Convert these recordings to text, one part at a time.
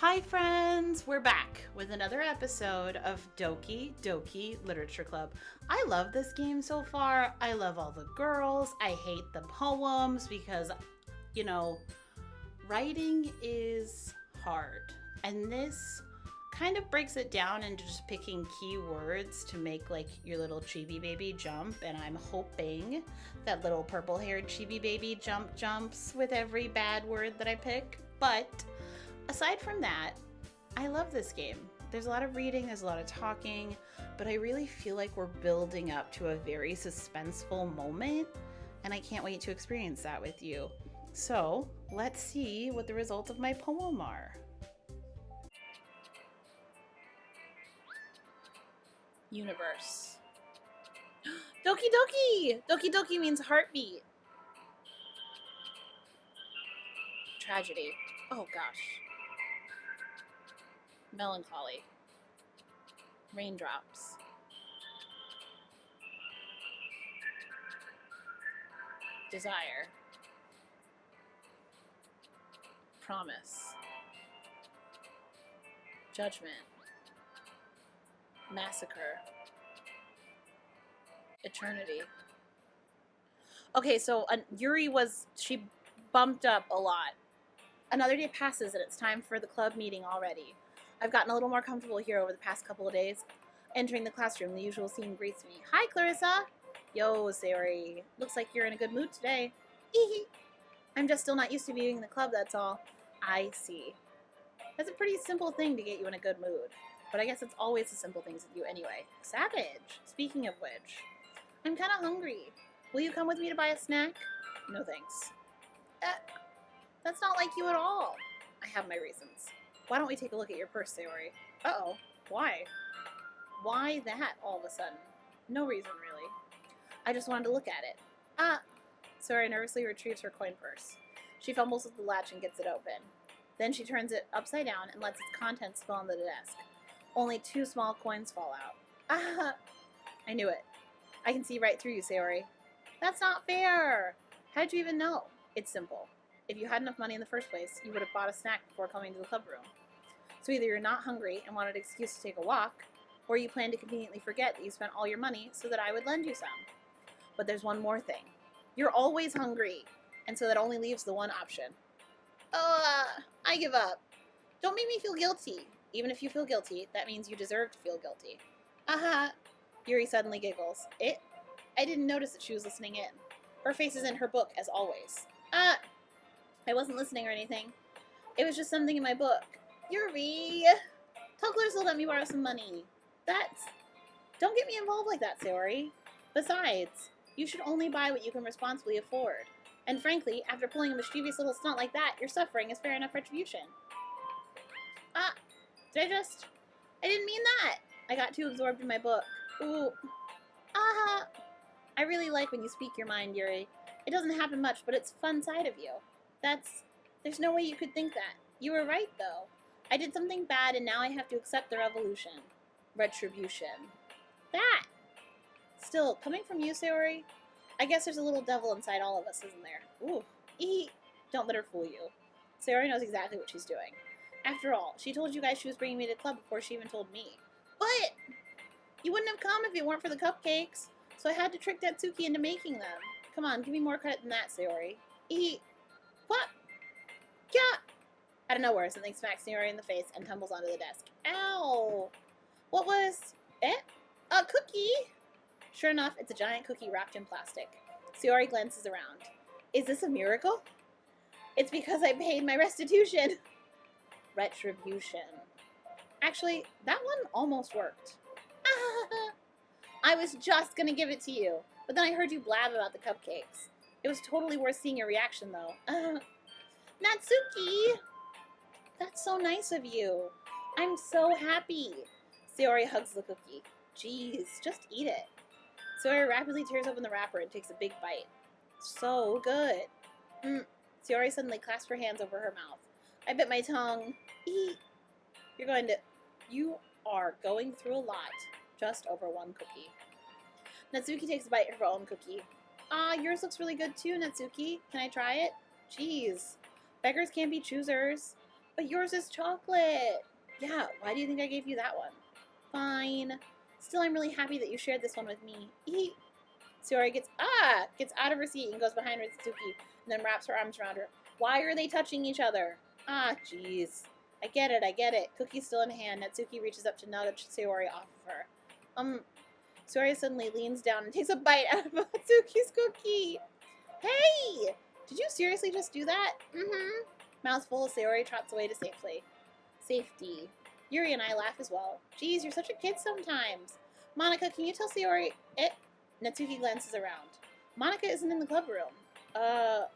Hi friends, we're back with another episode of Doki Doki Literature Club. I love this game so far. I love all the girls. I hate the poems because, you know, writing is hard. And this kind of breaks it down into just picking key words to make like your little chibi baby jump. And I'm hoping that little purple haired chibi baby jumps with every bad word that I pick. But aside from that, I love this game. There's a lot of reading, there's a lot of talking, but I really feel like we're building up to a very suspenseful moment, and I can't wait to experience that with you. So, let's see what the results of my poem are. Universe. Doki Doki! Doki Doki means heartbeat. Tragedy. Oh gosh. Melancholy. Raindrops. Desire. Promise. Judgment. Massacre. Eternity. Okay, so Yuri she bumped up a lot. Another day passes and it's time for the club meeting already. I've gotten a little more comfortable here over the past couple of days. Entering the classroom, the usual scene greets me. Hi, Clarissa! Yo, Sayori. Looks like you're in a good mood today. I'm just still not used to being in the club, that's all. I see. That's a pretty simple thing to get you in a good mood. But I guess it's always the simple things that do anyway. Savage! Speaking of which, I'm kinda hungry. Will you come with me to buy a snack? No thanks. That's not like you at all. I have my reasons. Why don't we take a look at your purse, Sayori? Uh-oh. Why? Why that all of a sudden? No reason, really. I just wanted to look at it. Sayori nervously retrieves her coin purse. She fumbles with the latch and gets it open. Then she turns it upside down and lets its contents spill on the desk. Only 2 small coins fall out. I knew it. I can see right through you, Sayori. That's not fair! How'd you even know? It's simple. If you had enough money in the first place, you would have bought a snack before coming to the club room. So either you're not hungry and wanted an excuse to take a walk, or you plan to conveniently forget that you spent all your money so that I would lend you some. But there's one more thing. You're always hungry, and so that only leaves the one option. I give up. Don't make me feel guilty. Even if you feel guilty, that means you deserve to feel guilty. Yuri suddenly giggles. I didn't notice that she was listening in. Her face is in her book, as always. I wasn't listening or anything. It was just something in my book. Yuri! Tell Clarissa to let me borrow some money. Don't get me involved like that, Sayori. Besides, you should only buy what you can responsibly afford. And frankly, after pulling a mischievous little stunt like that, your suffering is fair enough retribution. I didn't mean that. I got too absorbed in my book. Ooh. I really like when you speak your mind, Yuri. It doesn't happen much, but it's a fun side of you. There's no way you could think that. You were right, though. I did something bad, and now I have to accept the retribution. That! Still, coming from you, Sayori, I guess there's a little devil inside all of us, isn't there? Ooh. Don't let her fool you. Sayori knows exactly what she's doing. After all, she told you guys she was bringing me to the club before she even told me. But you wouldn't have come if it weren't for the cupcakes, so I had to trick Natsuki into making them. Come on, give me more credit than that, Sayori. What? Yeah! Out of nowhere, something smacks Sayori in the face and tumbles onto the desk. Ow! What was it? A cookie! Sure enough, it's a giant cookie wrapped in plastic. Sayori glances around. Is this a miracle? It's because I paid my restitution. Retribution. Actually, that one almost worked. I was just gonna give it to you, but then I heard you blab about the cupcakes. It was totally worth seeing your reaction, though. Natsuki! That's so nice of you. I'm so happy. Sayori hugs the cookie. Jeez, just eat it. Sayori rapidly tears open the wrapper and takes a big bite. So good. Sayori suddenly clasped her hands over her mouth. I bit my tongue. You are going through a lot just over one cookie. Natsuki takes a bite of her own cookie. Yours looks really good too, Natsuki. Can I try it? Jeez. Beggars can't be choosers. But yours is chocolate. Yeah, why do you think I gave you that one? Fine. Still, I'm really happy that you shared this one with me. Eat. Sayori gets out of her seat and goes behind Natsuki and then wraps her arms around her. Why are they touching each other? Ah, jeez. I get it. Cookie's still in hand. Natsuki reaches up to nudge Sayori off of her. Sayori suddenly leans down and takes a bite out of Natsuki's cookie. Hey! Did you seriously just do that? Mm-hmm. Mouthful, Sayori trots away to safety. Yuri and I laugh as well. Geez, you're such a kid sometimes. Monika, can you tell Sayori it? Natsuki glances around. Monika isn't in the club room.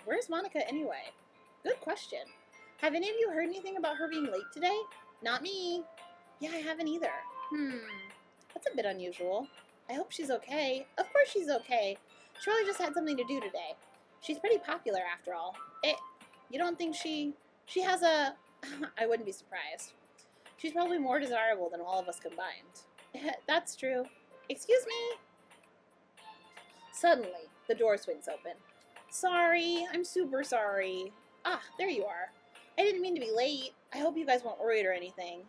Where's Monika anyway? Good question. Have any of you heard anything about her being late today? Not me. Yeah, I haven't either. That's a bit unusual. I hope she's okay. Of course she's okay. She probably just had something to do today. She's pretty popular after all. You don't think she has a... I wouldn't be surprised. She's probably more desirable than all of us combined. That's true. Excuse me? Suddenly, the door swings open. Sorry, I'm super sorry. Ah, there you are. I didn't mean to be late. I hope you guys weren't worried or anything.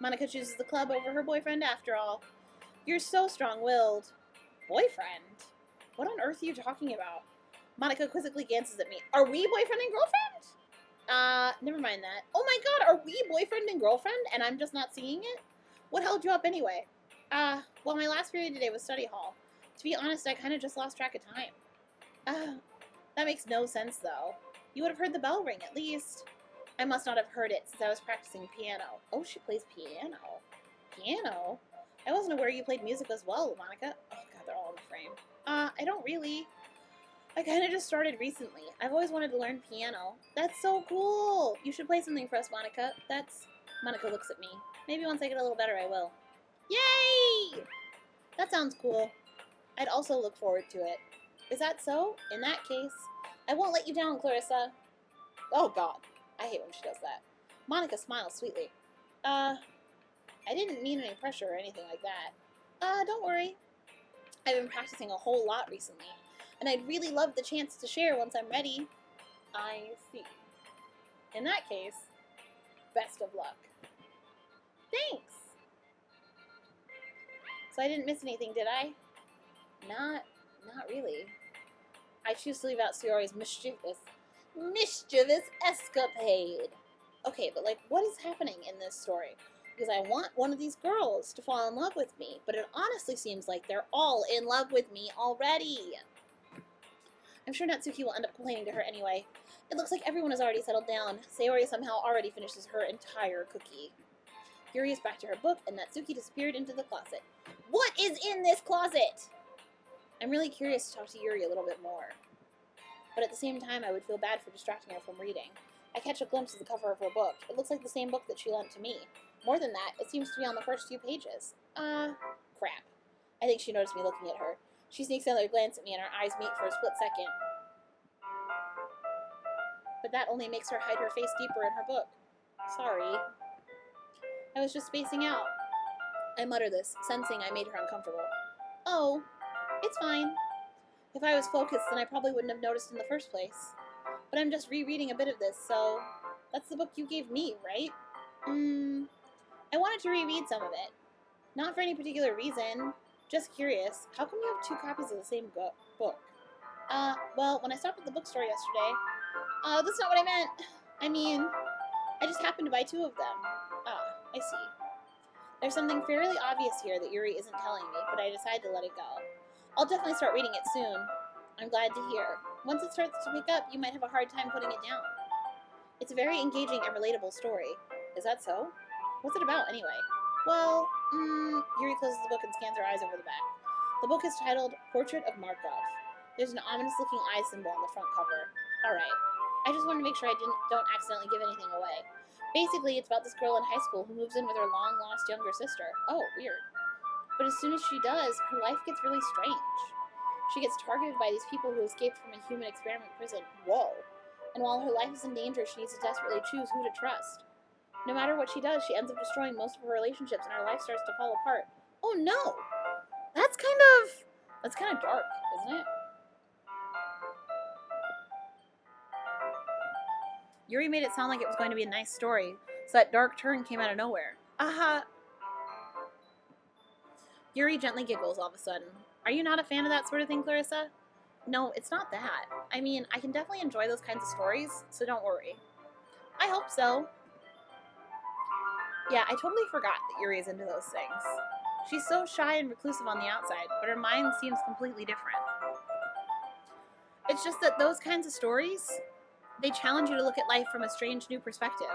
Monika chooses the club over her boyfriend after all. You're so strong-willed. Boyfriend? What on earth are you talking about? Monika quizzically glances at me. Are we boyfriend and girlfriend? Never mind that. Oh my god, are we boyfriend and girlfriend and I'm just not seeing it? What held you up anyway? Well, my last period today was study hall. To be honest, I kind of just lost track of time. That makes no sense, though. You would have heard the bell ring, at least. I must not have heard it, since I was practicing piano. Oh, she plays piano. Piano? I wasn't aware you played music as well, Monika. Oh, God, they're all in the frame. I don't really. I kind of just started recently. I've always wanted to learn piano. That's so cool. You should play something for us, Monika. Monika looks at me. Maybe once I get a little better, I will. Yay! That sounds cool. I'd also look forward to it. Is that so? In that case, I won't let you down, Clarissa. Oh, God. I hate when she does that. Monika smiles sweetly. I didn't mean any pressure or anything like that. Don't worry. I've been practicing a whole lot recently, and I'd really love the chance to share once I'm ready. I see. In that case, best of luck. Thanks! So I didn't miss anything, did I? Not really. I choose to leave out Sayori's mischievous escapade. Okay, but like, what is happening in this story? Because I want one of these girls to fall in love with me, but it honestly seems like they're all in love with me already. I'm sure Natsuki will end up complaining to her anyway. It looks like everyone has already settled down. Sayori somehow already finishes her entire cookie. Yuri is back to her book, and Natsuki disappeared into the closet. What is in this closet? I'm really curious to talk to Yuri a little bit more. But at the same time, I would feel bad for distracting her from reading. I catch a glimpse of the cover of her book. It looks like the same book that she lent to me. More than that, it seems to be on the first few pages. Crap. I think she noticed me looking at her. She sneaks another glance at me and our eyes meet for a split second. But that only makes her hide her face deeper in her book. Sorry. I was just spacing out. I mutter this, sensing I made her uncomfortable. Oh, it's fine. If I was focused, then I probably wouldn't have noticed in the first place. But I'm just rereading a bit of this, so... That's the book you gave me, right? I wanted to reread some of it. Not for any particular reason. Just curious. How come you have 2 copies of the same book? Well, when I stopped at the bookstore yesterday... that's not what I meant. I mean, I just happened to buy 2 of them. I see. There's something fairly obvious here that Yuri isn't telling me, but I decided to let it go. I'll definitely start reading it soon. I'm glad to hear. Once it starts to pick up, you might have a hard time putting it down. It's a very engaging and relatable story. Is that so? What's it about, anyway? Well, Yuri closes the book and scans her eyes over the back. The book is titled Portrait of Markov. There's an ominous-looking eye symbol on the front cover. Alright. I just wanted to make sure I don't accidentally give anything away. Basically, it's about this girl in high school who moves in with her long-lost younger sister. Oh, weird. But as soon as she does, her life gets really strange. She gets targeted by these people who escaped from a human experiment prison. Whoa. And while her life is in danger, she needs to desperately choose who to trust. No matter what she does, she ends up destroying most of her relationships and her life starts to fall apart. Oh no! That's kind of dark, isn't it? Yuri made it sound like it was going to be a nice story, so that dark turn came out of nowhere. Aha! Yuri gently giggles all of a sudden. Are you not a fan of that sort of thing, Clarissa? No, it's not that. I mean, I can definitely enjoy those kinds of stories, so don't worry. I hope so. Yeah, I totally forgot that Yuri is into those things. She's so shy and reclusive on the outside, but her mind seems completely different. It's just that those kinds of stories, they challenge you to look at life from a strange new perspective.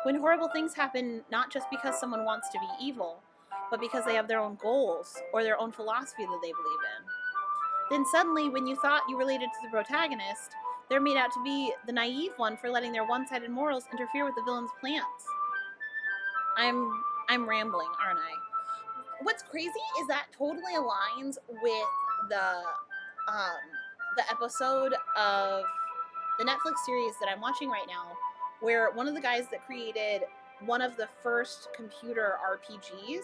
When horrible things happen, not just because someone wants to be evil, but because they have their own goals or their own philosophy that they believe in. Then suddenly, when you thought you related to the protagonist, they're made out to be the naive one for letting their one-sided morals interfere with the villain's plans. I'm rambling, aren't I? What's crazy is that totally aligns with the episode of the Netflix series that I'm watching right now, where one of the guys that created one of the first computer RPGs,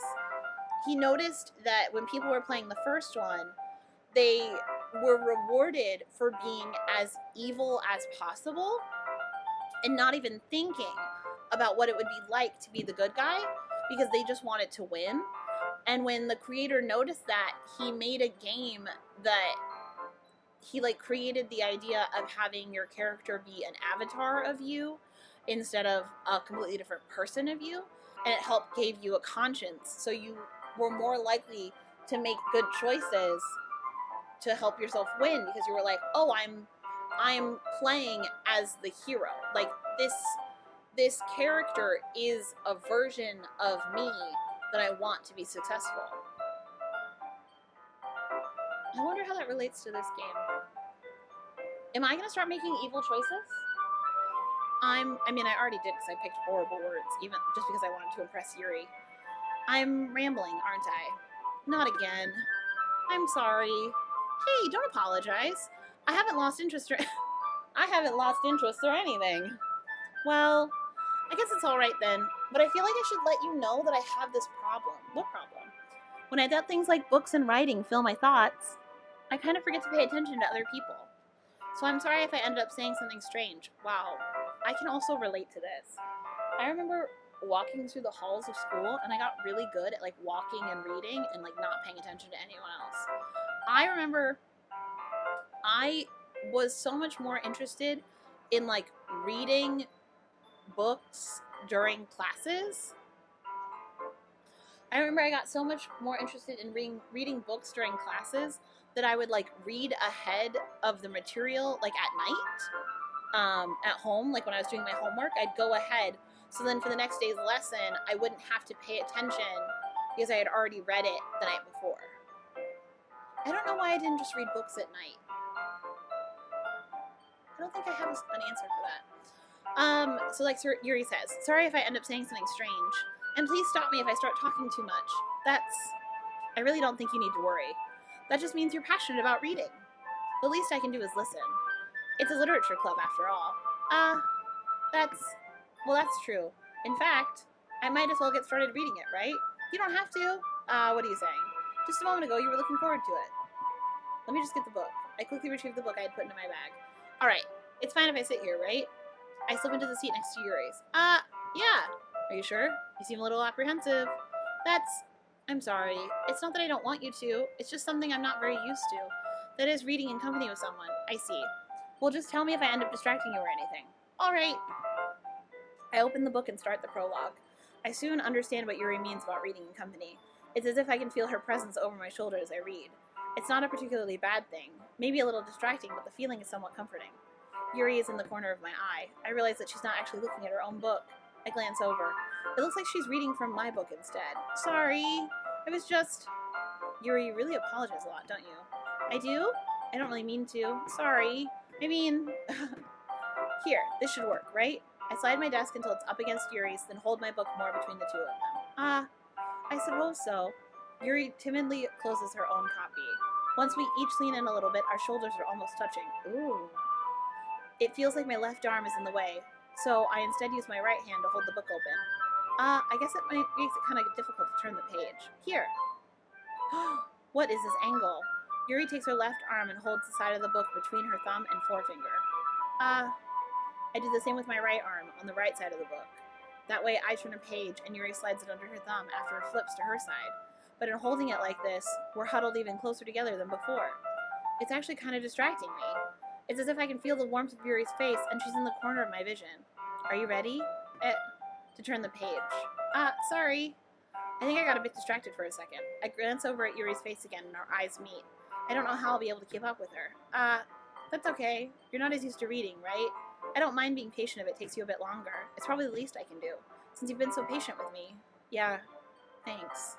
he noticed that when people were playing the first one, they were rewarded for being as evil as possible and not even thinking about what it would be like to be the good guy because they just wanted to win. And when the creator noticed that, he made a game that he created the idea of having your character be an avatar of you instead of a completely different person of you, and it gave you a conscience, so you were more likely to make good choices to help yourself win because you were like, oh, I'm playing as the hero. Like this character is a version of me that I want to be successful. I wonder how that relates to this game. Am I gonna start making evil choices? I already did because I picked horrible words, even just because I wanted to impress Yuri. I'm rambling, aren't I? Not again. I'm sorry. Hey, don't apologize. I haven't lost interest or anything. Well, I guess it's all right then, but I feel like I should let you know that I have this problem. What problem? When I let things like books and writing fill my thoughts, I kind of forget to pay attention to other people. So I'm sorry if I ended up saying something strange. Wow, I can also relate to this. I remember walking through the halls of school, and I got really good at walking and reading and not paying attention to anyone else. I remember I was so much more interested in reading books during classes. I remember I got so much more interested in reading books during classes that I would read ahead of the material at night at home. When I was doing my homework, I'd go ahead, so then for the next day's lesson I wouldn't have to pay attention because I had already read it the night before. I don't know why I didn't just read books at night. I don't think I have an answer for that. So Sir Yuri says, sorry if I end up saying something strange, and please stop me if I start talking too much. I really don't think you need to worry. That just means you're passionate about reading. The least I can do is listen. It's a literature club after all. That's true. In fact, I might as well get started reading it, right? You don't have to. What are you saying? Just a moment ago, you were looking forward to it. Let me just get the book. I quickly retrieved the book I had put into my bag. Alright, it's fine if I sit here, right? I slip into the seat next to Yuri's. Yeah. Are you sure? You seem a little apprehensive. I'm sorry. It's not that I don't want you to. It's just something I'm not very used to. That is reading in company with someone. I see. Well, just tell me if I end up distracting you or anything. Alright. I open the book and start the prologue. I soon understand what Yuri means about reading in company. It's as if I can feel her presence over my shoulder as I read. It's not a particularly bad thing. Maybe a little distracting, but the feeling is somewhat comforting. Yuri is in the corner of my eye. I realize that she's not actually looking at her own book. I glance over. It looks like she's reading from my book instead. Sorry. I was just... Yuri, you really apologize a lot, don't you? I do? I don't really mean to. Sorry. I mean... Here, this should work, right? I slide my desk until it's up against Yuri's, then hold my book more between the two of them. I suppose so. Yuri timidly closes her own copy. Once we each lean in a little bit, our shoulders are almost touching. Ooh. It feels like my left arm is in the way, so I instead use my right hand to hold the book open. I guess it makes it kind of difficult to turn the page. Here. What is this angle? Yuri takes her left arm and holds the side of the book between her thumb and forefinger. I I do the same with my right arm on the right side of the book. That way I turn a page and Yuri slides it under her thumb after it flips to her side. But in holding it like this, we're huddled even closer together than before. It's actually kind of distracting me. It's as if I can feel the warmth of Yuri's face and she's in the corner of my vision. Are you ready? To turn the page. Sorry. I think I got a bit distracted for a second. I glance over at Yuri's face again and our eyes meet. I don't know how I'll be able to keep up with her. That's okay. You're not as used to reading, right? I don't mind being patient if it takes you a bit longer. It's probably the least I can do, since you've been so patient with me. Yeah, thanks.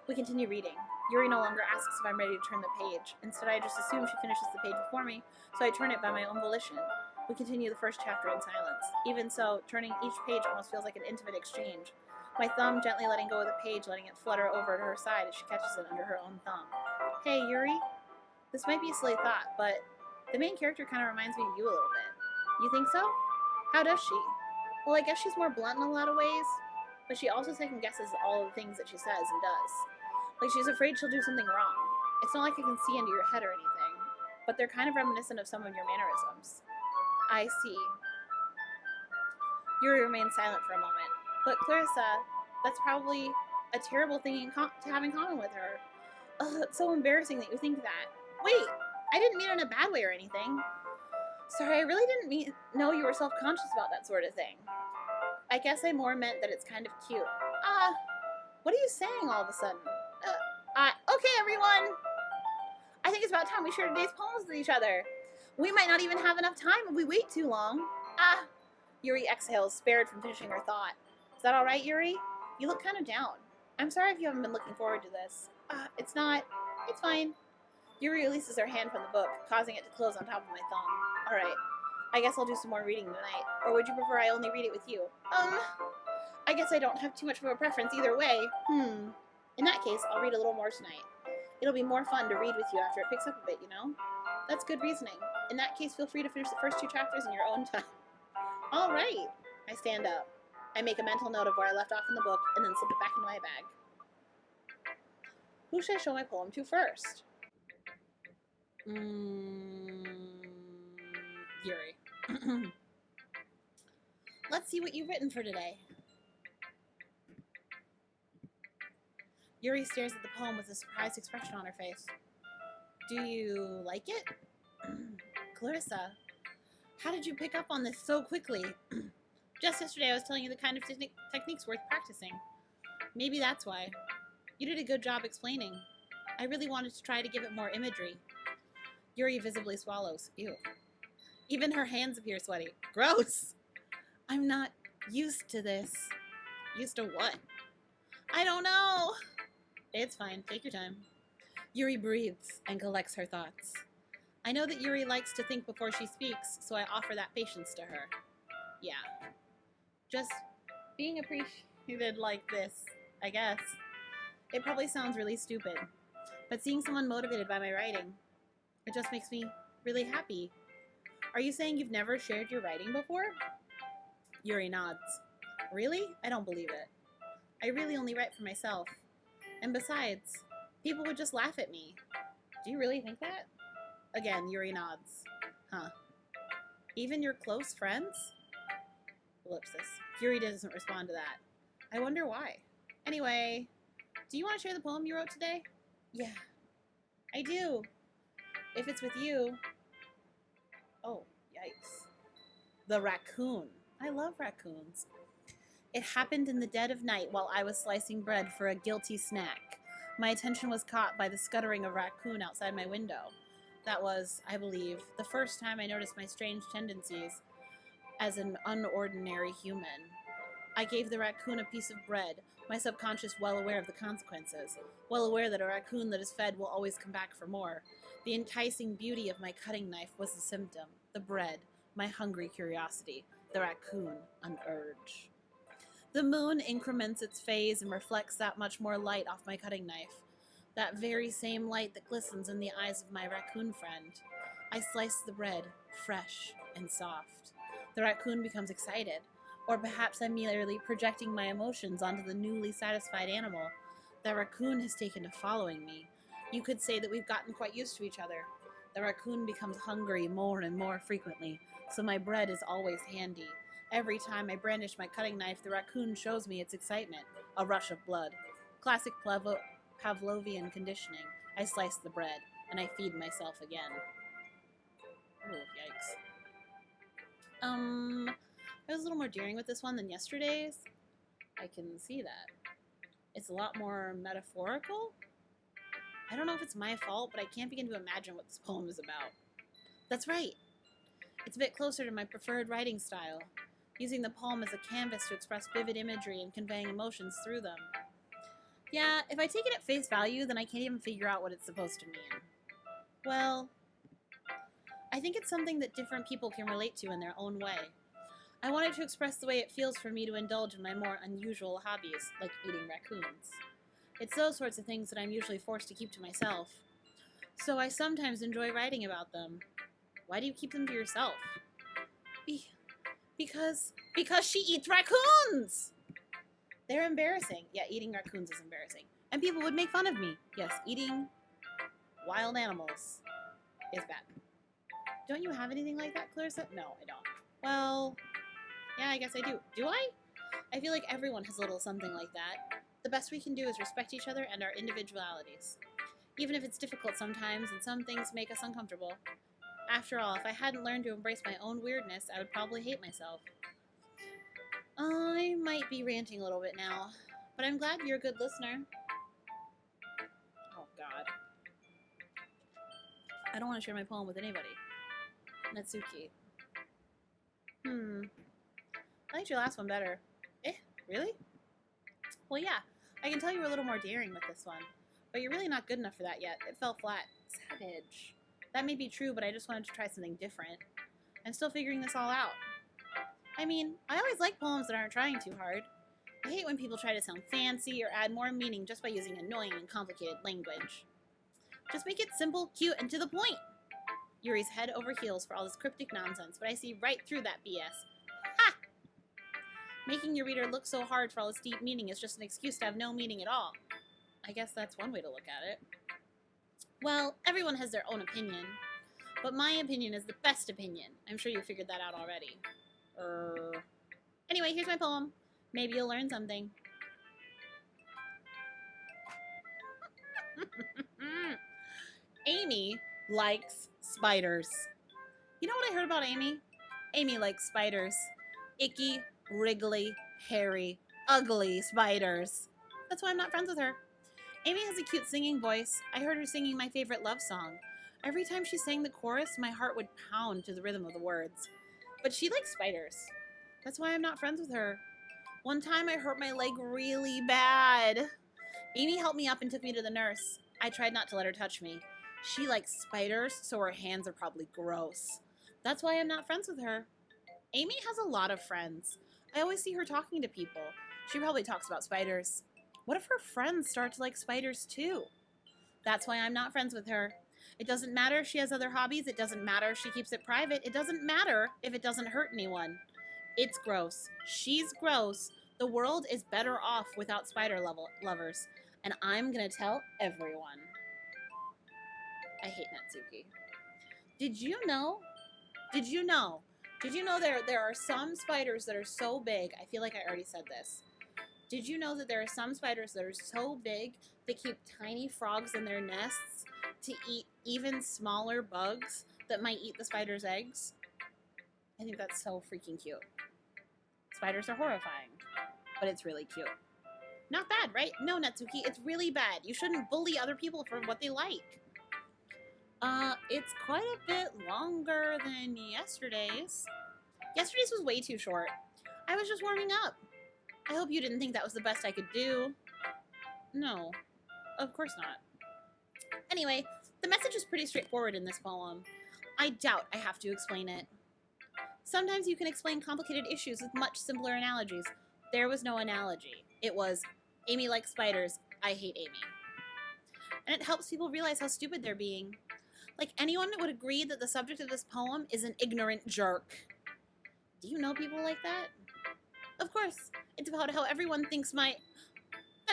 We continue reading. Yuri no longer asks if I'm ready to turn the page. Instead, I just assume she finishes the page before me, so I turn it by my own volition. We continue the first chapter in silence. Even so, turning each page almost feels like an intimate exchange. My thumb gently letting go of the page, letting it flutter over to her side as she catches it under her own thumb. Hey, Yuri? This might be a silly thought, but the main character kind of reminds me of you a little bit. You think so? How does she? Well, I guess she's more blunt in a lot of ways, but she also second guesses all the things that she says and does. Like she's afraid she'll do something wrong. It's not like I can see into your head or anything, but they're kind of reminiscent of some of your mannerisms. I see. Yuri remains silent for a moment. But Clarissa, that's probably a terrible thing to have in common with her. Ugh, it's so embarrassing that you think that. Wait, I didn't mean it in a bad way or anything. Sorry, I really didn't know you were self-conscious about that sort of thing. I guess I more meant that it's kind of cute. What are you saying all of a sudden? Okay, everyone! I think it's about time we share today's poems with each other. We might not even have enough time if we wait too long. Yuri exhales, spared from finishing her thought. Is that alright, Yuri? You look kind of down. I'm sorry if you haven't been looking forward to this. It's not. It's fine. Yuri releases her hand from the book, causing it to close on top of my thumb. Alright. I guess I'll do some more reading tonight. Or would you prefer I only read it with you? I guess I don't have too much of a preference either way. In that case, I'll read a little more tonight. It'll be more fun to read with you after it picks up a bit, you know? That's good reasoning. In that case, feel free to finish the first 2 chapters in your own time. Alright. I stand up. I make a mental note of where I left off in the book and then slip it back into my bag. Who should I show my poem to first? Yuri. Let's see what you've written for today. Yuri stares at the poem with a surprised expression on her face. Do you like it? Clarissa, how did you pick up on this so quickly? Just yesterday I was telling you the kind of techniques worth practicing. Maybe that's why. You did a good job explaining. I really wanted to try to give it more imagery. Yuri visibly swallows. Ew. Even her hands appear sweaty. Gross! I'm not used to this. Used to what? I don't know! It's fine. Take your time. Yuri breathes and collects her thoughts. I know that Yuri likes to think before she speaks, so I offer that patience to her. Yeah. Just being appreciated like this, I guess. It probably sounds really stupid, but seeing someone motivated by my writing, it just makes me really happy. Are you saying you've never shared your writing before? Yuri nods. Really? I don't believe it. I really only write for myself. And besides, people would just laugh at me. Do you really think that? Again, Yuri nods. Huh. Even your close friends? Ellipsis. Yuri doesn't respond to that. I wonder why. Anyway, do you want to share the poem you wrote today? Yeah, I do. If it's with you. Oh, yikes. The raccoon. I love raccoons. It happened in the dead of night while I was slicing bread for a guilty snack. My attention was caught by the scuttering of a raccoon outside my window. That was, I believe, the first time I noticed my strange tendencies as an unordinary human. I gave the raccoon a piece of bread, my subconscious well aware of the consequences, well aware that a raccoon that is fed will always come back for more. The enticing beauty of my cutting knife was the symptom, the bread, my hungry curiosity, the raccoon, an urge. The moon increments its phase and reflects that much more light off my cutting knife, that very same light that glistens in the eyes of my raccoon friend. I slice the bread, fresh and soft. The raccoon becomes excited, or perhaps I'm merely projecting my emotions onto the newly satisfied animal. The raccoon has taken to following me. You could say that we've gotten quite used to each other. The raccoon becomes hungry more and more frequently, so my bread is always handy. Every time I brandish my cutting knife, the raccoon shows me its excitement. A rush of blood. Classic Pavlovian conditioning. I slice the bread, and I feed myself again. Oh, yikes. I was a little more daring with this one than yesterday's. I can see that. It's a lot more metaphorical. I don't know if it's my fault, but I can't begin to imagine what this poem is about. That's right. It's a bit closer to my preferred writing style, using the poem as a canvas to express vivid imagery and conveying emotions through them. Yeah, if I take it at face value, then I can't even figure out what it's supposed to mean. Well, I think it's something that different people can relate to in their own way. I wanted to express the way it feels for me to indulge in my more unusual hobbies, like eating raccoons. It's those sorts of things that I'm usually forced to keep to myself. So I sometimes enjoy writing about them. Why do you keep them to yourself? Because she eats raccoons! They're embarrassing. Yeah, eating raccoons is embarrassing. And people would make fun of me. Yes, eating wild animals is bad. Don't you have anything like that, Clarissa? No, I don't. Well, yeah, I guess I do. Do I? I feel like everyone has a little something like that. The best we can do is respect each other and our individualities. Even if it's difficult sometimes and some things make us uncomfortable. After all, if I hadn't learned to embrace my own weirdness, I would probably hate myself. I might be ranting a little bit now, but I'm glad you're a good listener. Oh, God. I don't want to share my poem with anybody. Natsuki. I liked your last one better. Really? Well, yeah. I can tell you were a little more daring with this one, but you're really not good enough for that yet. It fell flat. Savage. That may be true, but I just wanted to try something different. I'm still figuring this all out. I mean, I always like poems that aren't trying too hard. I hate when people try to sound fancy or add more meaning just by using annoying and complicated language. Just make it simple, cute, and to the point. Yuri's head over heels for all this cryptic nonsense, but I see right through that BS. Ha! Making your reader look so hard for all its deep meaning is just an excuse to have no meaning at all. I guess that's one way to look at it. Well, everyone has their own opinion, but my opinion is the best opinion. I'm sure you figured that out already. Anyway, here's my poem. Maybe you'll learn something. Amy likes spiders. You know what I heard about Amy? Amy likes spiders. Icky, wriggly, hairy, ugly spiders. That's why I'm not friends with her. Amy has a cute singing voice. I heard her singing my favorite love song. Every time she sang the chorus, my heart would pound to the rhythm of the words. But she likes spiders. That's why I'm not friends with her. One time I hurt my leg really bad. Amy helped me up and took me to the nurse. I tried not to let her touch me. She likes spiders, so her hands are probably gross. That's why I'm not friends with her. Amy has a lot of friends. I always see her talking to people. She probably talks about spiders. What if her friends start to like spiders too? That's why I'm not friends with her. It doesn't matter if she has other hobbies. It doesn't matter if she keeps it private. It doesn't matter if it doesn't hurt anyone. It's gross. She's gross. The world is better off without spider lovers. And I'm going to tell everyone. I hate Natsuki. Did you know there are some spiders that are so big? I feel like I already said this. Did you know that there are some spiders that are so big they keep tiny frogs in their nests to eat even smaller bugs that might eat the spider's eggs? I think that's so freaking cute. Spiders are horrifying, but it's really cute. Not bad, right? No, Natsuki, it's really bad. You shouldn't bully other people for what they like. It's quite a bit longer than yesterday's. Yesterday's was way too short. I was just warming up. I hope you didn't think that was the best I could do. No, of course not. Anyway, the message is pretty straightforward in this poem. I doubt I have to explain it. Sometimes you can explain complicated issues with much simpler analogies. There was no analogy. It was, Amy likes spiders, I hate Amy. And it helps people realize how stupid they're being. Like, anyone would agree that the subject of this poem is an ignorant jerk. Do you know people like that? Of course, it's about how everyone thinks That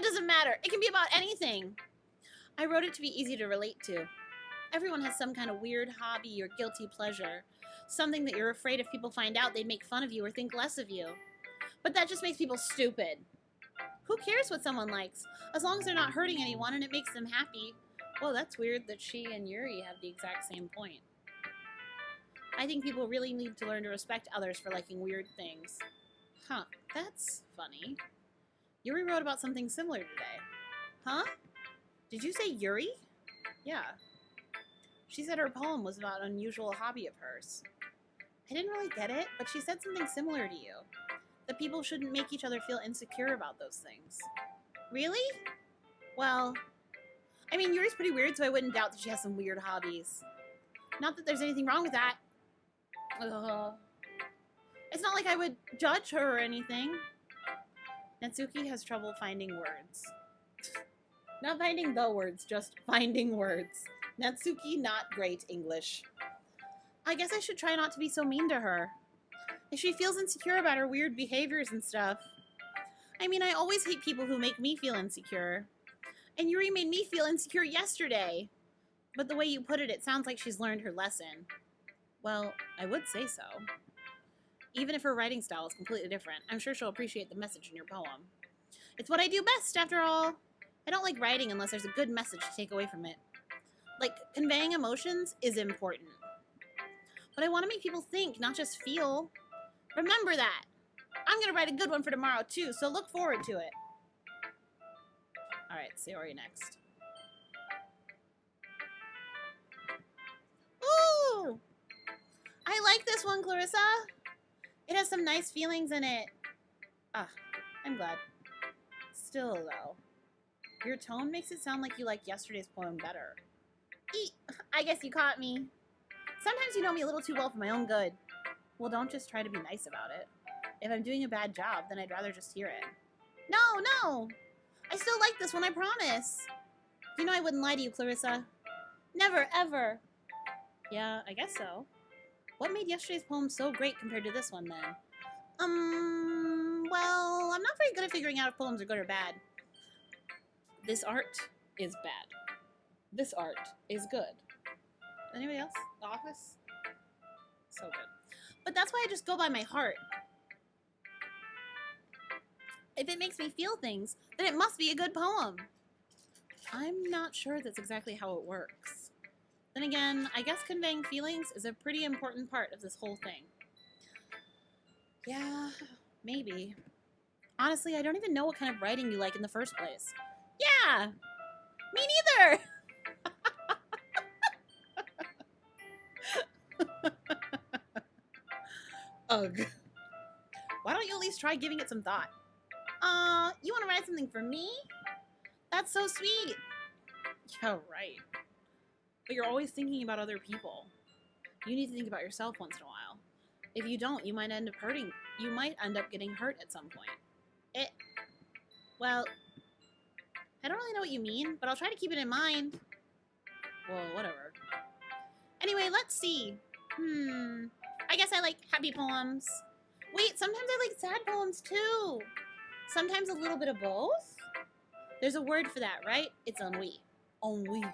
doesn't matter. It can be about anything. I wrote it to be easy to relate to. Everyone has some kind of weird hobby or guilty pleasure. Something that you're afraid if people find out they'd make fun of you or think less of you. But that just makes people stupid. Who cares what someone likes? As long as they're not hurting anyone and it makes them happy. Whoa, that's weird that she and Yuri have the exact same point. I think people really need to learn to respect others for liking weird things. Huh, that's funny. Yuri wrote about something similar today. Huh? Did you say Yuri? Yeah. She said her poem was about an unusual hobby of hers. I didn't really get it, but she said something similar to you. That people shouldn't make each other feel insecure about those things. Really? Well, I mean, Yuri's pretty weird, so I wouldn't doubt that she has some weird hobbies. Not that there's anything wrong with that. It's not like I would judge her or anything. Natsuki has trouble finding words. Not finding the words, just finding words. Natsuki, not great English. I guess I should try not to be so mean to her. If she feels insecure about her weird behaviors and stuff. I mean, I always hate people who make me feel insecure. And Yuri made me feel insecure yesterday. But the way you put it, it sounds like she's learned her lesson. Well, I would say so. Even if her writing style is completely different, I'm sure she'll appreciate the message in your poem. It's what I do best, after all. I don't like writing unless there's a good message to take away from it. Like, conveying emotions is important. But I want to make people think, not just feel. Remember that. I'm going to write a good one for tomorrow, too, so look forward to it. Alright, Sayori next. Ooh! I like this one, Clarissa. It has some nice feelings in it. Ah, I'm glad. Still, though, your tone makes it sound like you like yesterday's poem better. I guess you caught me. Sometimes you know me a little too well for my own good. Well, don't just try to be nice about it. If I'm doing a bad job, then I'd rather just hear it. No! I still like this one, I promise. You know I wouldn't lie to you, Clarissa. Never, ever. Yeah, I guess so. What made yesterday's poem so great compared to this one, then? Well, I'm not very good at figuring out if poems are good or bad. This art is bad. This art is good. Anybody else? The Office? So good. But that's why I just go by my heart. If it makes me feel things, then it must be a good poem. I'm not sure that's exactly how it works. Then again, I guess conveying feelings is a pretty important part of this whole thing. Yeah, maybe. Honestly, I don't even know what kind of writing you like in the first place. Yeah! Me neither! Ugh. Why don't you at least try giving it some thought? You want to write something for me? That's so sweet. Yeah, right. But you're always thinking about other people. You need to think about yourself once in a while. If you don't, you might end up hurting. You might end up getting hurt at some point. Well, I don't really know what you mean, but I'll try to keep it in mind. Well, whatever. Anyway, let's see. I guess I like happy poems. Wait, sometimes I like sad poems too. Sometimes a little bit of both. There's a word for that, right? It's ennui. Ennui.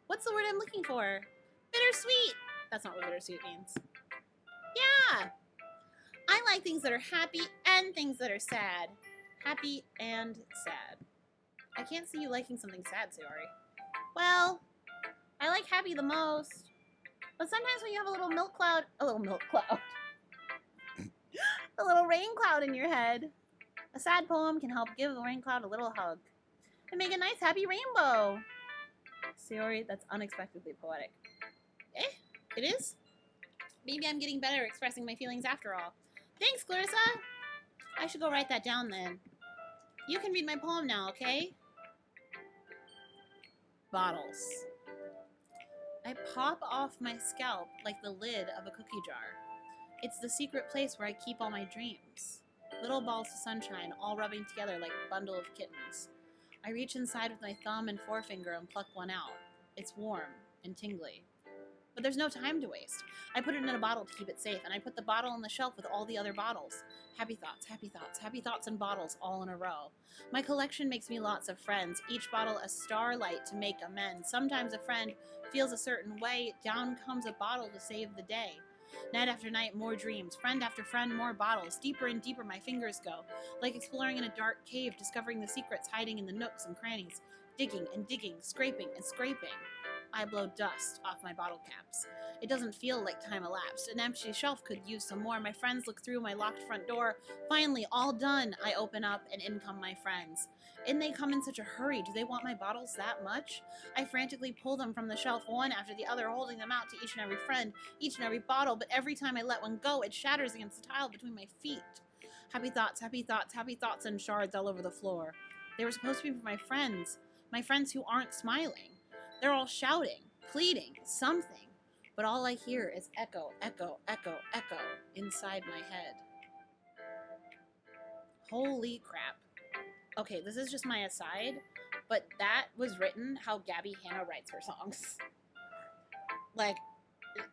What's the word I'm looking for? Bittersweet. That's not what bittersweet means. Yeah. I like things that are happy and things that are sad. Happy and sad. I can't see you liking something sad, Sayori. Well, I like happy the most. But sometimes when you have a little a little rain cloud in your head, a sad poem can help give the rain cloud a little hug and make a nice happy rainbow. Sayori, that's unexpectedly poetic. It is? Maybe I'm getting better at expressing my feelings after all. Thanks, Clarissa! I should go write that down then. You can read my poem now, okay? Bottles. I pop off my scalp like the lid of a cookie jar. It's the secret place where I keep all my dreams. Little balls of sunshine all rubbing together like a bundle of kittens. I reach inside with my thumb and forefinger and pluck one out. It's warm and tingly. But there's no time to waste. I put it in a bottle to keep it safe, and I put the bottle on the shelf with all the other bottles. Happy thoughts, happy thoughts, happy thoughts and bottles all in a row. My collection makes me lots of friends, each bottle a starlight to make amends. Sometimes a friend feels a certain way, down comes a bottle to save the day. Night after night, more dreams. Friend after friend, more bottles. Deeper and deeper my fingers go, like exploring in a dark cave, discovering the secrets hiding in the nooks and crannies. Digging and digging, scraping and scraping. I blow dust off my bottle caps. It doesn't feel like time elapsed. An empty shelf could use some more. My friends look through my locked front door. Finally, all done. I open up, and in come my friends. And they come in such a hurry. Do they want my bottles that much? I frantically pull them from the shelf, one after the other, holding them out to each and every friend, each and every bottle. But every time I let one go, it shatters against the tile between my feet. Happy thoughts, happy thoughts, happy thoughts, and shards all over the floor. They were supposed to be for my friends who aren't smiling. They're all shouting, pleading, something. But all I hear is echo, echo, echo, echo inside my head. Holy crap. Okay, this is just my aside, but that was written how Gabby Hanna writes her songs. Like,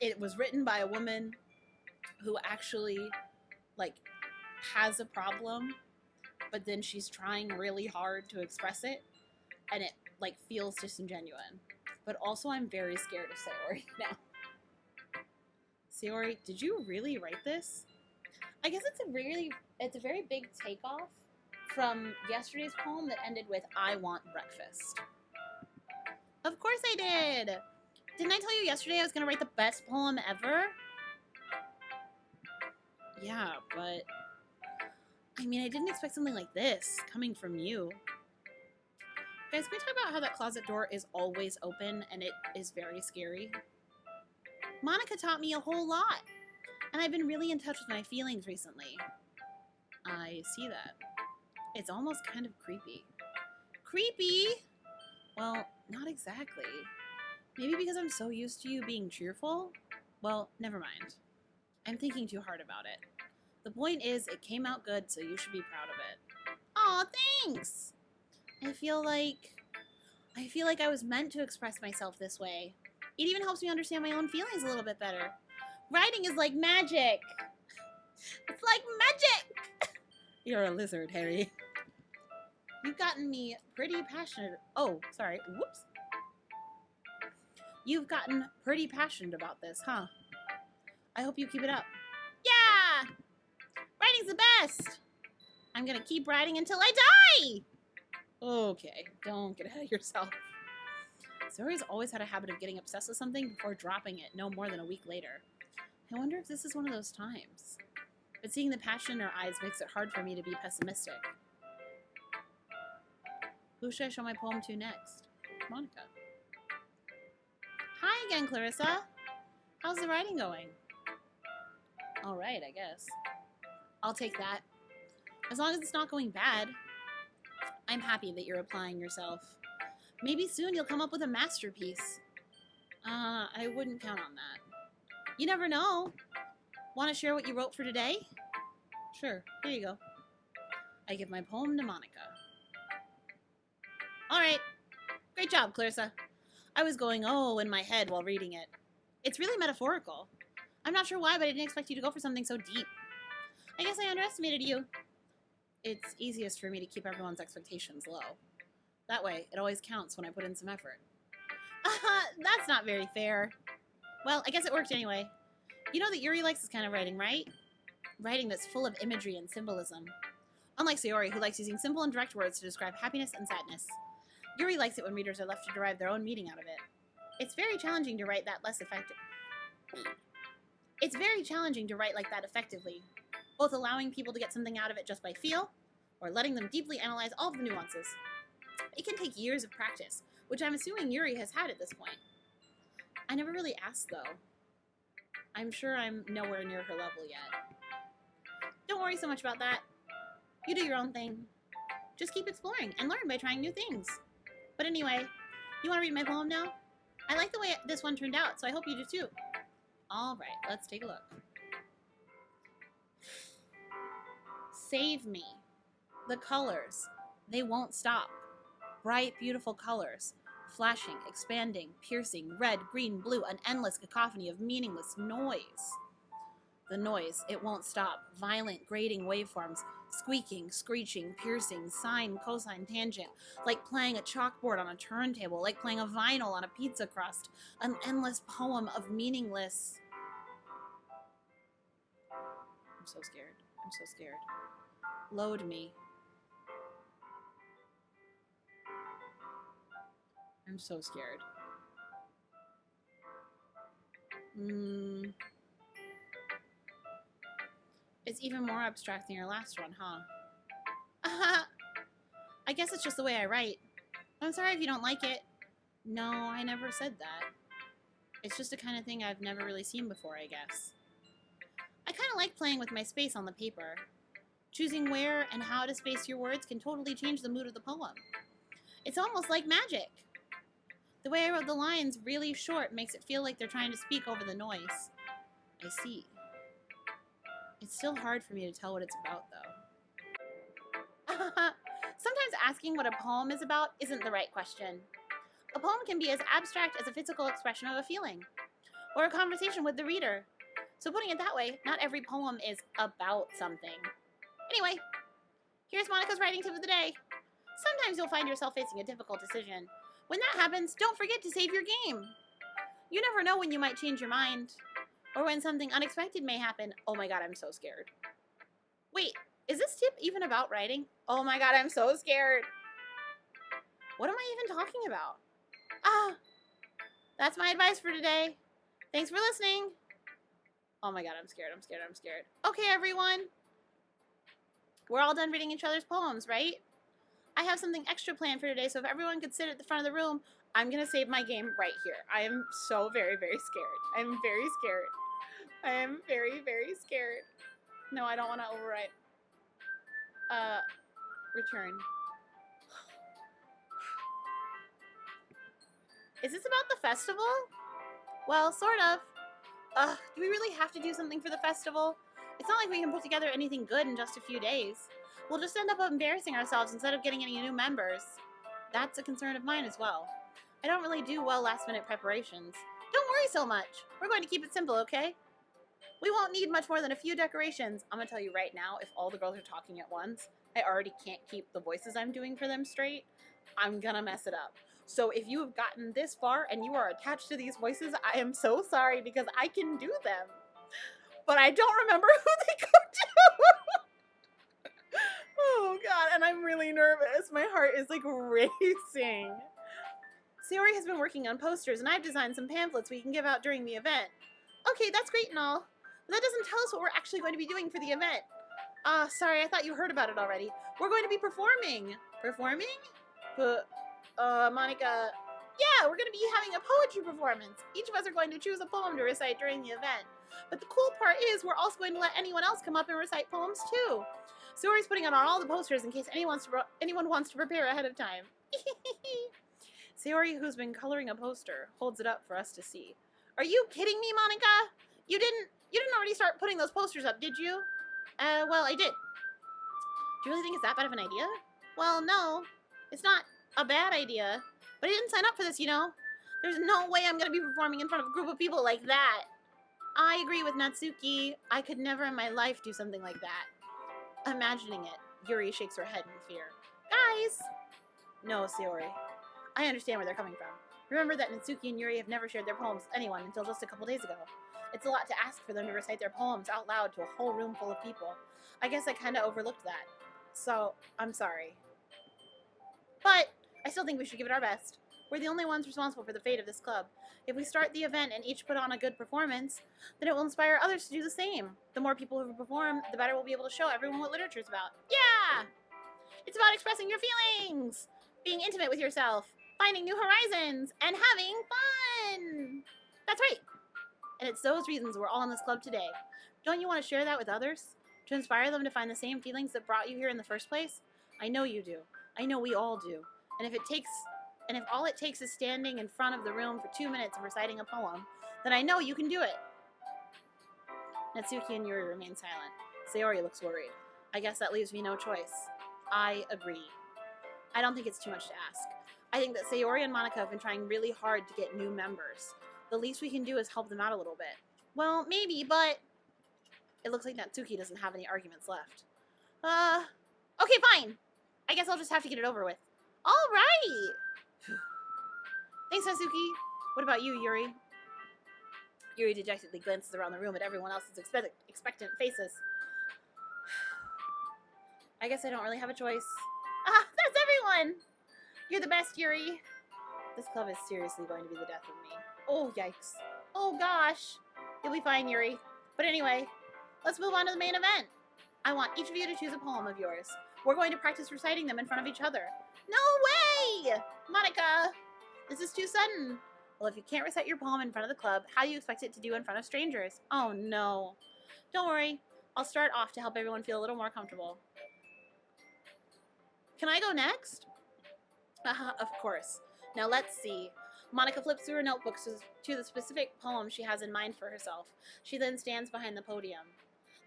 it was written by a woman who actually, like, has a problem, but then she's trying really hard to express it, and it, like, feels disingenuous. But also, I'm very scared of Sayori now. Sayori, did you really write this? I guess it's a very big takeoff from yesterday's poem that ended with, I want breakfast. Of course I did! Didn't I tell you yesterday I was going to write the best poem ever? Yeah, but I mean, I didn't expect something like this coming from you. Guys, can we talk about how that closet door is always open and it is very scary? Monica taught me a whole lot, and I've been really in touch with my feelings recently. I see that. It's almost kind of creepy. Creepy? Well, not exactly. Maybe because I'm so used to you being cheerful? Well, never mind. I'm thinking too hard about it. The point is, it came out good, so you should be proud of it. Aw, thanks! I feel like I was meant to express myself this way. It even helps me understand my own feelings a little bit better. Writing is like magic. It's like magic! You're a lizard, Harry. You've gotten me pretty passionate. Oh, sorry. Whoops. You've gotten pretty passionate about this, huh? I hope you keep it up. Yeah! Writing's the best! I'm gonna keep writing until I die! Okay, don't get ahead of yourself. Sayori's always had a habit of getting obsessed with something before dropping it no more than a week later. I wonder if this is one of those times. But seeing the passion in her eyes makes it hard for me to be pessimistic. Who should I show my poem to next? Monica. Hi again, Clarissa. How's the writing going? All right, I guess. I'll take that. As long as it's not going bad. I'm happy that you're applying yourself. Maybe soon you'll come up with a masterpiece. I wouldn't count on that. You never know. Want to share what you wrote for today? Sure, here you go. I give my poem to Monica. All right. Great job, Clarissa. I was going, oh, in my head while reading it. It's really metaphorical. I'm not sure why, but I didn't expect you to go for something so deep. I guess I underestimated you. It's easiest for me to keep everyone's expectations low. That way, it always counts when I put in some effort. That's not very fair. Well, I guess it worked anyway. You know that Yuri likes this kind of writing, right? Writing that's full of imagery and symbolism. Unlike Sayori, who likes using simple and direct words to describe happiness and sadness. Yuri likes it when readers are left to derive their own meaning out of it. It's very challenging to write that less effective. It's very challenging to write like that effectively, both allowing people to get something out of it just by feel, or letting them deeply analyze all of the nuances. It can take years of practice, which I'm assuming Yuri has had at this point. I never really asked, though. I'm sure I'm nowhere near her level yet. Don't worry so much about that. You do your own thing. Just keep exploring and learn by trying new things. But anyway, you want to read my poem now? I like the way this one turned out, so I hope you do too. All right, let's take a look. Save me. The colors, they won't stop. Bright, beautiful colors. Flashing, expanding, piercing, red, green, blue, an endless cacophony of meaningless noise. The noise, it won't stop. Violent, grating waveforms. Squeaking, screeching, piercing, sine, cosine, tangent. Like playing a chalkboard on a turntable. Like playing a vinyl on a pizza crust. An endless poem of meaningless... I'm so scared. I'm so scared. Load me. I'm so scared. It's even more abstract than your last one, huh? I guess it's just the way I write. I'm sorry if you don't like it. No, I never said that. It's just the kind of thing I've never really seen before, I guess. I kind of like playing with my space on the paper. Choosing where and how to space your words can totally change the mood of the poem. It's almost like magic. The way I wrote the lines really short makes it feel like they're trying to speak over the noise. I see. It's still hard for me to tell what it's about, though. Sometimes asking what a poem is about isn't the right question. A poem can be as abstract as a physical expression of a feeling, or a conversation with the reader. So putting it that way, not every poem is about something. Anyway, here's Monica's writing tip of the day. Sometimes you'll find yourself facing a difficult decision. When that happens, don't forget to save your game. You never know when you might change your mind, or when something unexpected may happen. Oh my god, I'm so scared. Wait, is this tip even about writing? Oh my god, I'm so scared. What am I even talking about? That's my advice for today. Thanks for listening. Oh my god, I'm scared, I'm scared, I'm scared. Okay, everyone. We're all done reading each other's poems, right? I have something extra planned for today, so if everyone could sit at the front of the room, I'm going to save my game right here. I am so very, very scared. I'm very scared. I am very, very scared. No, I don't want to overwrite. Return. Is this about the festival? Well, sort of. Do we really have to do something for the festival? It's not like we can put together anything good in just a few days. We'll just end up embarrassing ourselves instead of getting any new members. That's a concern of mine as well. I don't really do well last-minute preparations. Don't worry so much. We're going to keep it simple, okay? We won't need much more than a few decorations. I'm gonna tell you right now, if all the girls are talking at once, I already can't keep the voices I'm doing for them straight. I'm gonna mess it up. So if you have gotten this far and you are attached to these voices, I am so sorry because I can do them. But I don't remember who they go to. Oh god, and I'm really nervous. My heart is like racing. Sayori has been working on posters and I've designed some pamphlets we can give out during the event. Okay, that's great and all, but that doesn't tell us what we're actually going to be doing for the event. Sorry, I thought you heard about it already. We're going to be performing. Performing? Monica, yeah, we're going to be having a poetry performance. Each of us are going to choose a poem to recite during the event. But the cool part is we're also going to let anyone else come up and recite poems too. Sayori's putting it on all the posters in case anyone wants to prepare ahead of time. Sayori, who's been coloring a poster, holds it up for us to see. Are you kidding me, Monica? You didn't already start putting those posters up, did you? Well, I did. Do you really think it's that bad of an idea? Well, no. It's not a bad idea. But I didn't sign up for this, you know? There's no way I'm going to be performing in front of a group of people like that. I agree with Natsuki. I could never in my life do something like that. Imagining it, Yuri shakes her head in fear. Guys! No, Sayori. I understand where they're coming from. Remember that Natsuki and Yuri have never shared their poems with anyone until just a couple days ago. It's a lot to ask for them to recite their poems out loud to a whole room full of people. I guess I kind of overlooked that. So, I'm sorry. But I still think we should give it our best. We're the only ones responsible for the fate of this club. If we start the event and each put on a good performance, then it will inspire others to do the same. The more people who perform, the better we'll be able to show everyone what literature's about. Yeah! It's about expressing your feelings, being intimate with yourself, finding new horizons, and having fun! That's right! And it's those reasons we're all in this club today. Don't you want to share that with others? To inspire them to find the same feelings that brought you here in the first place? I know you do. I know we all do. And if all it takes is standing in front of the room for 2 minutes and reciting a poem, then I know you can do it. Natsuki and Yuri remain silent. Sayori looks worried. I guess that leaves me no choice. I agree. I don't think it's too much to ask. I think that Sayori and Monica have been trying really hard to get new members. The least we can do is help them out a little bit. Well, maybe, but It looks like Natsuki doesn't have any arguments left. Okay, fine. I guess I'll just have to get it over with. All right. Thanks, Natsuki. What about you, Yuri? Yuri dejectedly glances around the room at everyone else's expectant faces. I guess I don't really have a choice. Ah, that's everyone! You're the best, Yuri. This club is seriously going to be the death of me. Oh, yikes. Oh, gosh. You'll be fine, Yuri. But anyway, let's move on to the main event. I want each of you to choose a poem of yours. We're going to practice reciting them in front of each other. No way! Monica, this is too sudden. Well, if you can't recite your poem in front of the club, how do you expect it to do in front of strangers? Oh, no. Don't worry. I'll start off to help everyone feel a little more comfortable. Can I go next? Of course. Now let's see. Monica flips through her notebooks to the specific poem she has in mind for herself. She then stands behind the podium.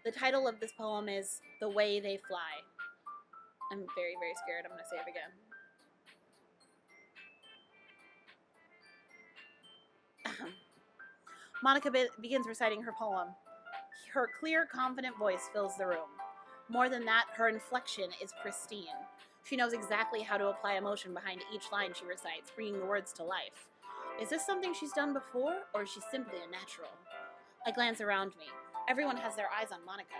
The title of this poem is The Way They Fly. I'm very, very scared. I'm going to say it again. Monica begins reciting her poem. Her clear, confident voice fills the room. More than that, her inflection is pristine. She knows exactly how to apply emotion behind each line she recites, bringing the words to life. Is this something she's done before, or is she simply a natural? I glance around me. Everyone has their eyes on Monica.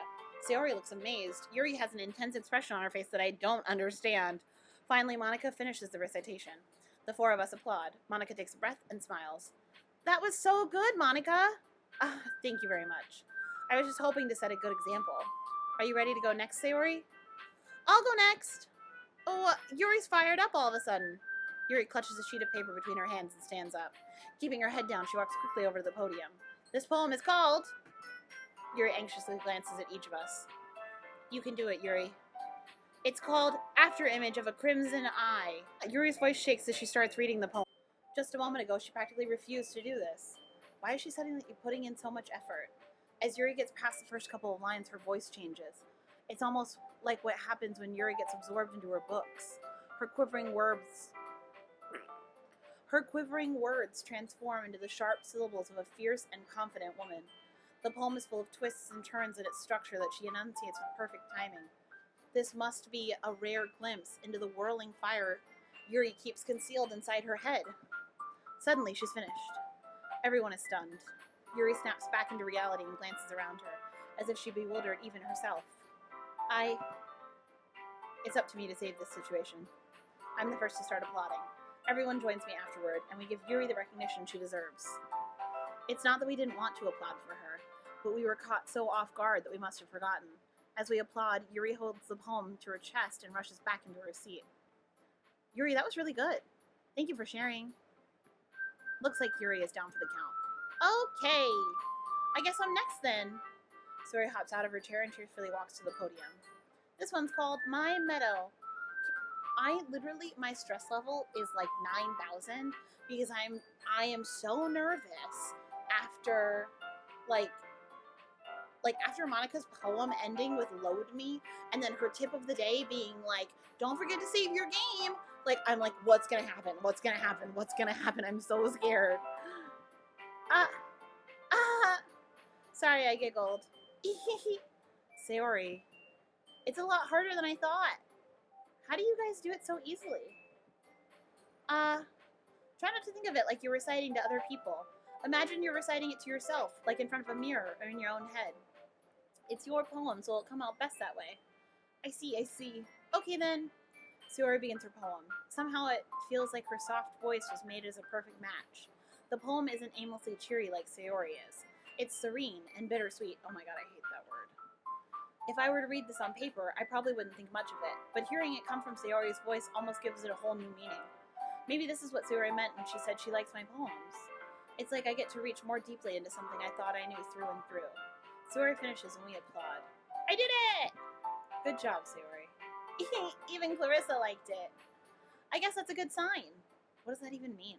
Sayori looks amazed. Yuri has an intense expression on her face that I don't understand. Finally, Monica finishes the recitation. The four of us applaud. Monica takes a breath and smiles. That was so good, Monica! Thank you very much. I was just hoping to set a good example. Are you ready to go next, Sayori? I'll go next! Oh, Yuri's fired up all of a sudden. Yuri clutches a sheet of paper between her hands and stands up. Keeping her head down, she walks quickly over to the podium. This poem is called... Yuri anxiously glances at each of us. You can do it, Yuri. It's called After Image of a Crimson Eye. Yuri's voice shakes as she starts reading the poem. Just a moment ago, she practically refused to do this. Why is she suddenly putting in so much effort? As Yuri gets past the first couple of lines, her voice changes. It's almost like what happens when Yuri gets absorbed into her books. Her quivering words transform into the sharp syllables of a fierce and confident woman. The poem is full of twists and turns in its structure that she enunciates with perfect timing. This must be a rare glimpse into the whirling fire Yuri keeps concealed inside her head. Suddenly, she's finished. Everyone is stunned. Yuri snaps back into reality and glances around her, as if she bewildered even herself. It's up to me to save this situation. I'm the first to start applauding. Everyone joins me afterward, and we give Yuri the recognition she deserves. It's not that we didn't want to applaud for her, but we were caught so off guard that we must have forgotten. As we applaud, Yuri holds the poem to her chest and rushes back into her seat. Yuri, that was really good. Thank you for sharing. Looks like Yuri is down for the count. Okay, I guess I'm next then. Sayori hops out of her chair and cheerfully walks to the podium. This one's called My Meadow. My stress level is like 9,000 because I am so nervous after after Monica's poem ending with Load Me, and then her tip of the day being like, don't forget to save your game. I'm like, what's gonna happen? What's gonna happen? What's gonna happen? I'm so scared. Sorry, I giggled. Sayori, it's a lot harder than I thought. How do you guys do it so easily? Try not to think of it like you're reciting to other people. Imagine you're reciting it to yourself, like in front of a mirror or in your own head. It's your poem, so it'll come out best that way. I see. Okay then. Sayori begins her poem. Somehow it feels like her soft voice was made as a perfect match. The poem isn't aimlessly cheery like Sayori is. It's serene and bittersweet. Oh my god, I hate that word. If I were to read this on paper, I probably wouldn't think much of it, but hearing it come from Sayori's voice almost gives it a whole new meaning. Maybe this is what Sayori meant when she said she likes my poems. It's like I get to reach more deeply into something I thought I knew through and through. Sayori finishes and we applaud. I did it! Good job, Sayori. Even Clarissa liked it. I guess that's a good sign. What does that even mean?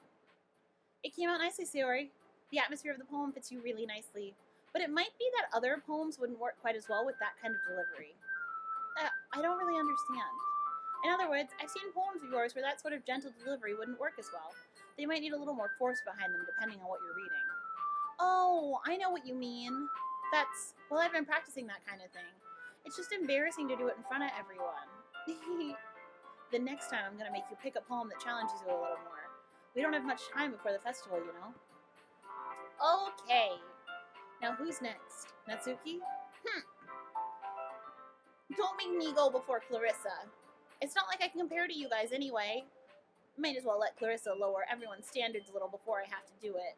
It came out nicely, Sayori. The atmosphere of the poem fits you really nicely. But it might be that other poems wouldn't work quite as well with that kind of delivery. I don't really understand. In other words, I've seen poems of yours where that sort of gentle delivery wouldn't work as well. They might need a little more force behind them depending on what you're reading. Oh, I know what you mean. Well, I've been practicing that kind of thing. It's just embarrassing to do it in front of everyone. The next time I'm going to make you pick a poem that challenges you a little more. We don't have much time before the festival, you know. Okay. Now who's next? Natsuki? Don't make me go before Clarissa. It's not like I can compare to you guys anyway. Might as well let Clarissa lower everyone's standards a little before I have to do it.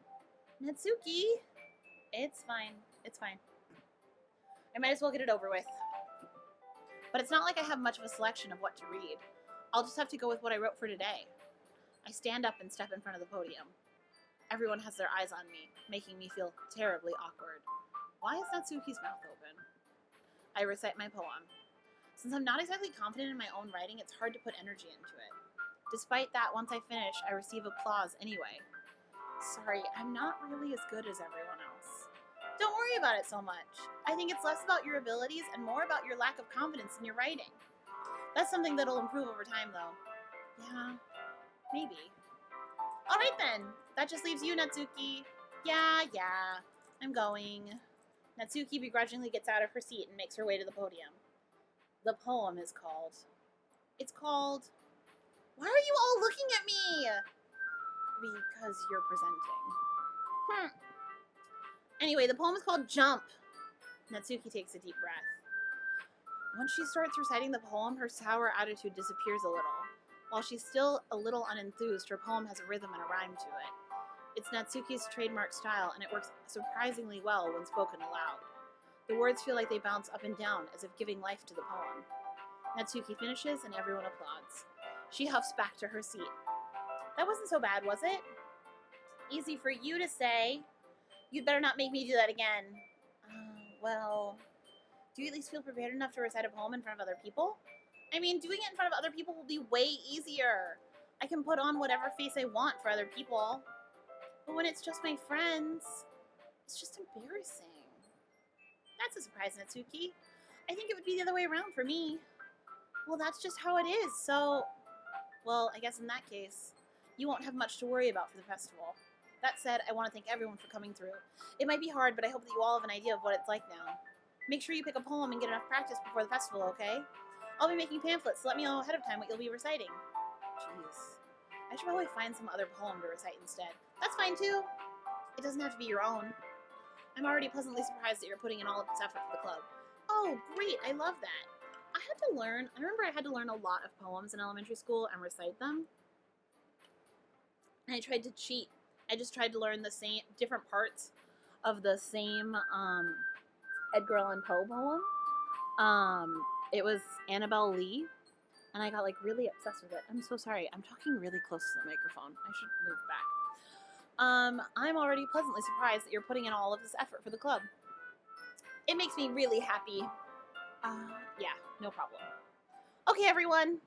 Natsuki? It's fine. It's fine. I might as well get it over with. But it's not like I have much of a selection of what to read. I'll just have to go with what I wrote for today. I stand up and step in front of the podium. Everyone has their eyes on me, making me feel terribly awkward. Why is Natsuki's mouth open? I recite my poem. Since I'm not exactly confident in my own writing, it's hard to put energy into it. Despite that, once I finish, I receive applause anyway. Sorry, I'm not really as good as everyone else. Don't worry about it so much. I think it's less about your abilities and more about your lack of confidence in your writing. That's something that'll improve over time, though. Yeah, maybe. Alright then, that just leaves you, Natsuki. Yeah, I'm going. Natsuki begrudgingly gets out of her seat and makes her way to the podium. The poem is called... It's called... Why are you all looking at me? Because you're presenting. Anyway, the poem is called Jump. Natsuki takes a deep breath. Once she starts reciting the poem, her sour attitude disappears a little. While she's still a little unenthused, her poem has a rhythm and a rhyme to it. It's Natsuki's trademark style, and it works surprisingly well when spoken aloud. The words feel like they bounce up and down, as if giving life to the poem. Natsuki finishes, and everyone applauds. She huffs back to her seat. That wasn't so bad, was it? Easy for you to say. You'd better not make me do that again. Well, do you at least feel prepared enough to recite a poem in front of other people? I mean, doing it in front of other people will be way easier. I can put on whatever face I want for other people. But when it's just my friends, it's just embarrassing. That's a surprise, Natsuki. I think it would be the other way around for me. Well, that's just how it is, so... Well, I guess in that case, you won't have much to worry about for the festival. That said, I want to thank everyone for coming through. It might be hard, but I hope that you all have an idea of what it's like now. Make sure you pick a poem and get enough practice before the festival, okay? I'll be making pamphlets, so let me know ahead of time what you'll be reciting. Jeez. I should probably find some other poem to recite instead. That's fine, too. It doesn't have to be your own. I'm already pleasantly surprised that you're putting in all of this effort for the club. Oh, great. I love that. I remember I had to learn a lot of poems in elementary school and recite them. And I tried to cheat. I just tried to learn the same, different parts of the same Edgar Allan Poe poem. It was Annabelle Lee, and I got like really obsessed with it. I'm so sorry. I'm talking really close to the microphone. I should move back. I'm already pleasantly surprised that you're putting in all of this effort for the club. It makes me really happy. Yeah, no problem. Okay, everyone.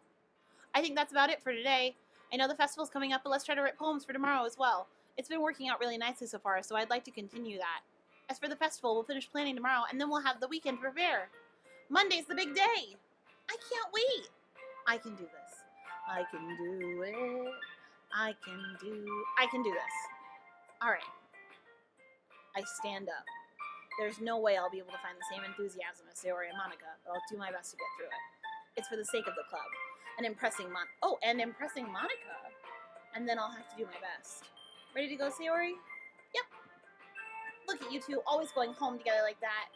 I think that's about it for today. I know the festival's coming up, but let's try to write poems for tomorrow as well. It's been working out really nicely so far, so I'd like to continue that. As for the festival, we'll finish planning tomorrow, and then we'll have the weekend to prepare. Monday's the big day. I can't wait. I can do this. I can do it. I can do this. All right. I stand up. There's no way I'll be able to find the same enthusiasm as Sayori and Monica, but I'll do my best to get through it. It's for the sake of the club. And impressing Monica. And then I'll have to do my best. Ready to go, Sayori? Yep. Look at you two, always going home together like that.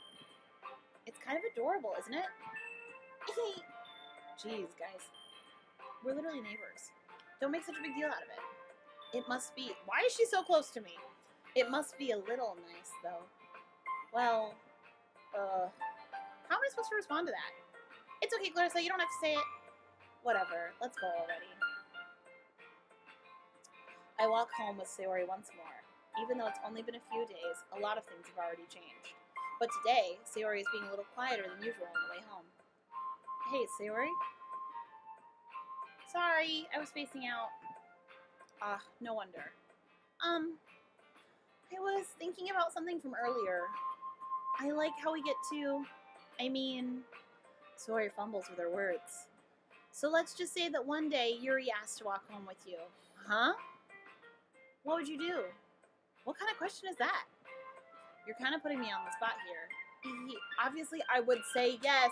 It's kind of adorable, isn't it? Jeez, guys. We're literally neighbors. Don't make such a big deal out of it. It must be... Why is she so close to me? It must be a little nice, though. Well, how am I supposed to respond to that? It's okay, Clarissa, you don't have to say it. Whatever, let's go already. I walk home with Sayori once more. Even though it's only been a few days, a lot of things have already changed. But today, Sayori is being a little quieter than usual on the way home. Hey, Sayori? Sorry, I was spacing out. No wonder. I was thinking about something from earlier. I like how we get to... Sayori fumbles with her words. So let's just say that one day Yuri asked to walk home with you. Huh? What would you do? What kind of question is that? You're kind of putting me on the spot here. Obviously, I would say yes.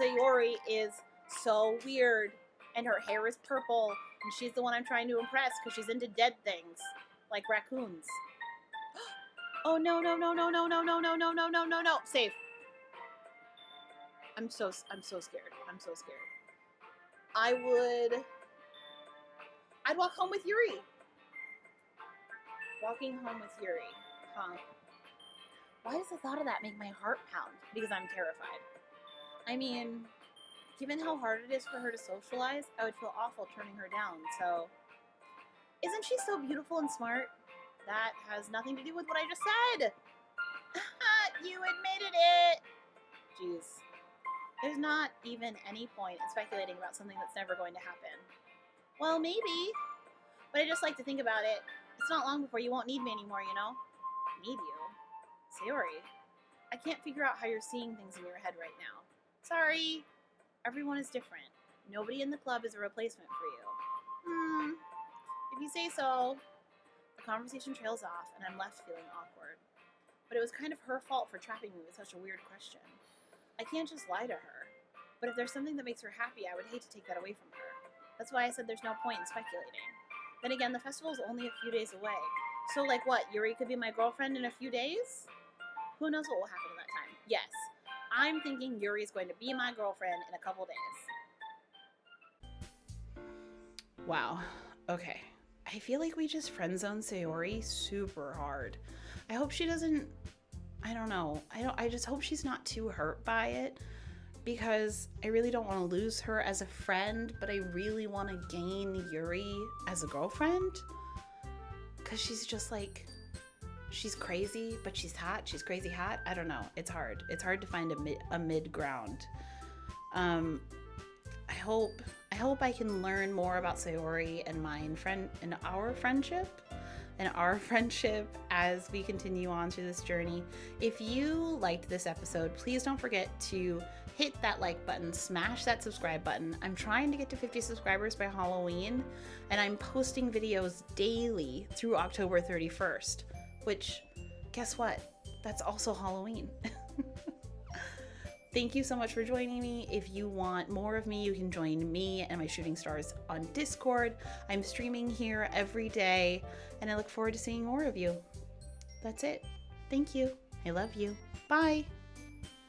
Sayori is so weird, and her hair is purple, and she's the one I'm trying to impress because she's into dead things, like raccoons. Oh no no no no no no no no no no no no no! Save. I'm so scared. I'm so scared. I'd walk home with Yuri. Walking home with Yuri, huh? Why does the thought of that make my heart pound? Because I'm terrified. I mean, given how hard it is for her to socialize, I would feel awful turning her down. So, isn't she so beautiful and smart? That has nothing to do with what I just said. You admitted it. Jeez. There's not even any point in speculating about something that's never going to happen. Well, maybe. But I just like to think about it. It's not long before you won't need me anymore, you know? Need you? Sayori, I can't figure out how you're seeing things in your head right now. Sorry. Everyone is different. Nobody in the club is a replacement for you. If you say so. The conversation trails off, and I'm left feeling awkward. But it was kind of her fault for trapping me with such a weird question. I can't just lie to her. But if there's something that makes her happy, I would hate to take that away from her. That's why I said there's no point in speculating. Then again, the festival's only a few days away. So like what, Yuri could be my girlfriend in a few days? Who knows what will happen at that time? Yes, I'm thinking Yuri's going to be my girlfriend in a couple days. Wow, okay. I feel like we just friend-zoned Sayori super hard. I hope she doesn't, I don't know. I just hope she's not too hurt by it, because I really don't want to lose her as a friend, but I really want to gain Yuri as a girlfriend, because she's just like, she's crazy, but she's hot. She's crazy hot. I don't know. It's hard. It's hard to find a mid ground. I hope I can learn more about Sayori and our friendship as we continue on through this journey. If you liked this episode, please don't forget to hit that like button, smash that subscribe button. I'm trying to get to 50 subscribers by Halloween, and I'm posting videos daily through October 31st, which, guess what? That's also Halloween. Thank you so much for joining me. If you want more of me, you can join me and my shooting stars on Discord. I'm streaming here every day, and I look forward to seeing more of you. That's it. Thank you. I love you. Bye.